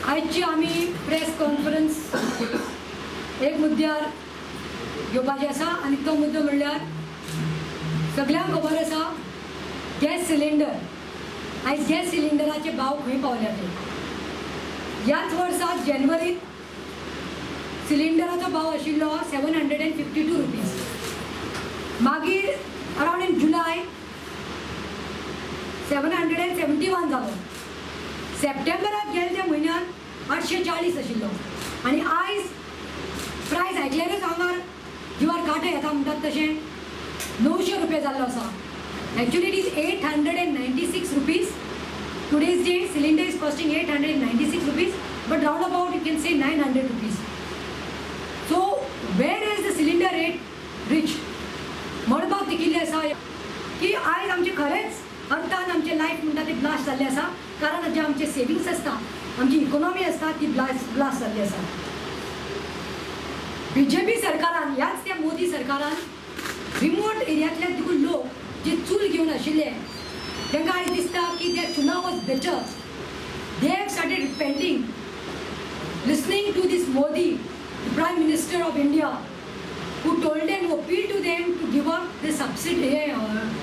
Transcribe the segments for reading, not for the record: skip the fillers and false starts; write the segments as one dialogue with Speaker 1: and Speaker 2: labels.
Speaker 1: आजची आम्ही press conference एक मुद्द्यार घेवपाचें आसा आनी तो मुद्दो म्हणल्यार सगळ्यांक खबर आसा गॅस सिलिंडर. आयज गॅस सिलिंडराचे भाव खंय पावल्या ते. ह्याच वर्सा जानेवारीत सिलिंडराचो भाव आशिल्लो 752 रुपीज. मागीर अरावंड इन जुलाय 771 जालो. सप्टेंबराक गेल्या त्या म्हयन्यात 840 आशिल्लो आनी आयज प्रायस आयकल्यारच आंगार जिवार कांटे येता म्हणटात तशें 900 रुपया जाल्लो आसा. Actually it is 896 rupees. Today's date cylinder is costing 896 rupees, but round about you can say 900 rupees. So where is the cylinder rate reached? म्हणपाक कितें आसा की आयज आमचे खरेंच अर्थान आमचे लायफ म्हणटा ते ब्लास्ट जाल्ले आसा, कारण जे आमचे सेविंग्स आसता, आमची इकॉनॉमी आसता ती ब्लास्ट जाल्ली आसा. बीजेपी सरकारान, ह्याच त्या मोदी सरकारान रिमोट एरियांतले देखून लोक जे चूल घेवन आशिल्ले तांकां आयज दिसता की दे चुनाव was better. They have started repenting, listening to these Modi, the prime minister of India, who told them, who appealed to them to give up the subsidy,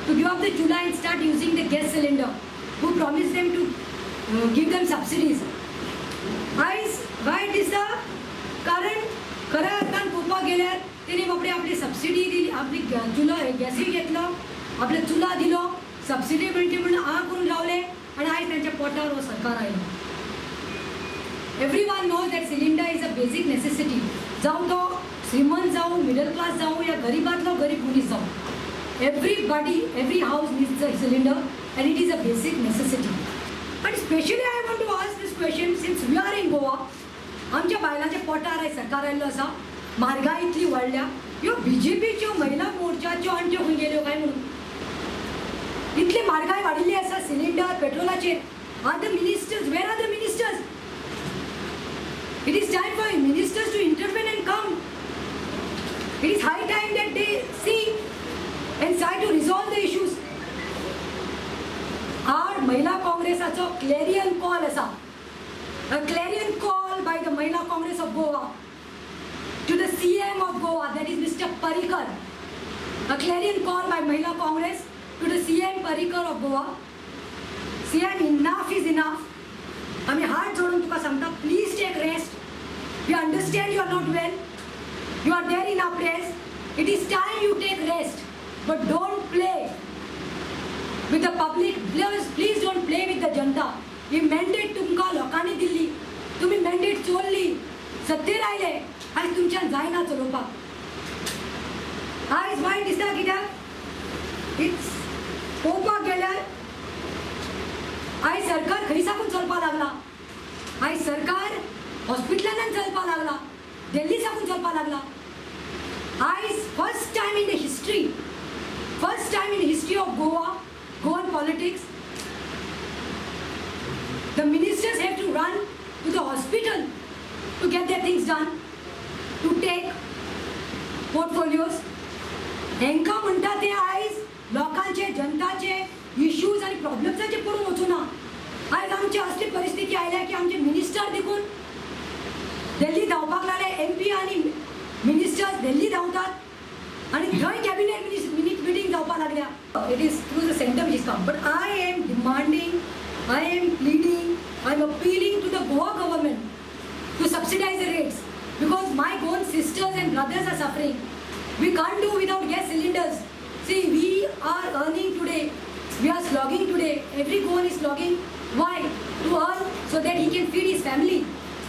Speaker 1: to give up the chula and start using the gas cylinder, who promised them to give them subsidies. Why it is the कारण खऱ्या अर्थान पळोवपाक गेल्यार तेणी बाबडे आपली subsidy दिली, आपली चुला गॅसी घेतलो, आपले चुला दिलो, सबसिडी मेळटी म्हणून आ करून लावले आनी आयज तांच्या पोटार हो सरकार आयलो. Everyone knows that cylinder is a basic necessity. जावं तो श्रीमंत जावं, मिडल क्लास जावं या गरीबातलो गरीब मनीस जावं, everybody, every house needs a cylinder and it is a basic necessity. But especially I want to ask this question, since we are in Goa, आमच्या बायलांच्या पोटार आयज सरकार आयल्लो आसा, म्हारगाय इतली वाडल्या, ह्यो बीजेपीच्यो महिला मोर्चाच्यो आंट्यो खंय गेल्यो काय म्हणून. इतली म्हारगाय वाडिल्ली आसा सिलिंडर, पेट्रोलाचेर. Are the ministers, where are the ministers? It is time for ministers to intervene and come. It is high time that they see and try to resolve the issues. Our Mahila Congressacho clarion call asa. A clarion call by the Mahila Congress of Goa to the CM of Goa, that is Mr. Parrikar. A clarion call by Mahila Congress to the CM Parrikar of Goa. CM, enough is enough. आम्ही हात जोडून तुका सांगता, please take rest. We understand you are not well. You are there in our place. It is time you take rest. But don't play with the public. Please don't play with the Janata. He mandate तुमका लोकांनी दिल्ली. तुम्ही mandate चोरली. सत्तेर आयले. आयज तुमच्यान जायना चलोवपाक. आयज वायट दिसता कित्याक? इट्स पळोवपाक गेल्यार आयज सरकार खंय साकून चलपाक लागला. आयज सरकार हॉस्पिटलांत चलपाक लागला, दिल्ली साकून चलपाक लागला. आयज first time in the history of Goa, Goan politics, the ministers have to run to the hospital to get their things done, to take portfolios. हेंकां म्हणटा ते आयज लोकांचे, जनताचे इश्यूज आनी प्रॉब्लेम्साचे पडून वचूं ना. आयज आमची असली परिस्थिती आयल्या की आमचे मिनिस्टर देखून दिल्ली धांवपाक लागले. MP आनी मिनिस्टर्स दिल्ली धांवतात आनी थंय कॅबिनेट मिटींग जावपाक लागल्या. It is through the centre which is come. But I am demanding, I am pleading, I am appealing to the Goa government to subsidise the rates, because my Goan sisters and brothers are suffering. We can't do without gas cylinders. See, we are earning today, we are slogging today, every Goan is slogging. Why? To earn so that he can feed his family.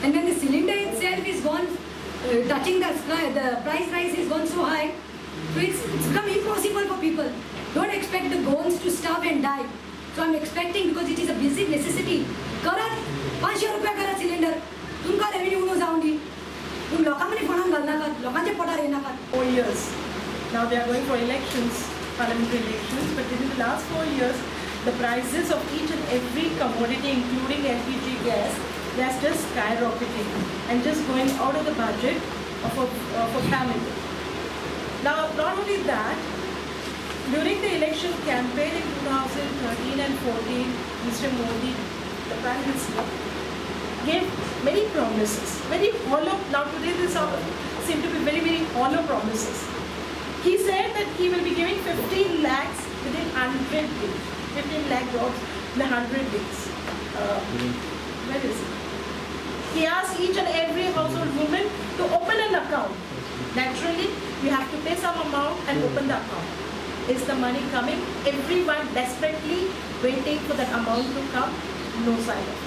Speaker 1: And when the cylinder itself is gone, touching the price rise is gone so high, so it's become impossible for people. Don't expect the Goans to starve and die. So I'm expecting, because it is a basic necessity. Karat, 500 रुपया karat cylinder. तुमका revenue उनो जाऊन दी. तुम लोकांमध्ये फणान घालनाकात, लोकांचे पोटार येनाकात.
Speaker 2: 4 years. Now they are going for elections, parliamentary elections, but within the last 4 years, the prices of each and every commodity, including LPG gas, they are just skyrocketing and just going out of the budget of a family. Now, not only that, during the election campaign in 2013 and 14, Mr. Modi, the Prime Minister, gave Many promises, very hollow. Now today these seem to be very, very hollow promises. He said that he will be giving 15 lakhs within 100 days. 15 lakh jobs in 100 days. Where is it? He asked each and every household woman to open an account. Naturally, you have to pay some amount and open the account. Is the money coming? Everyone desperately waiting for that amount to come. No sign of it.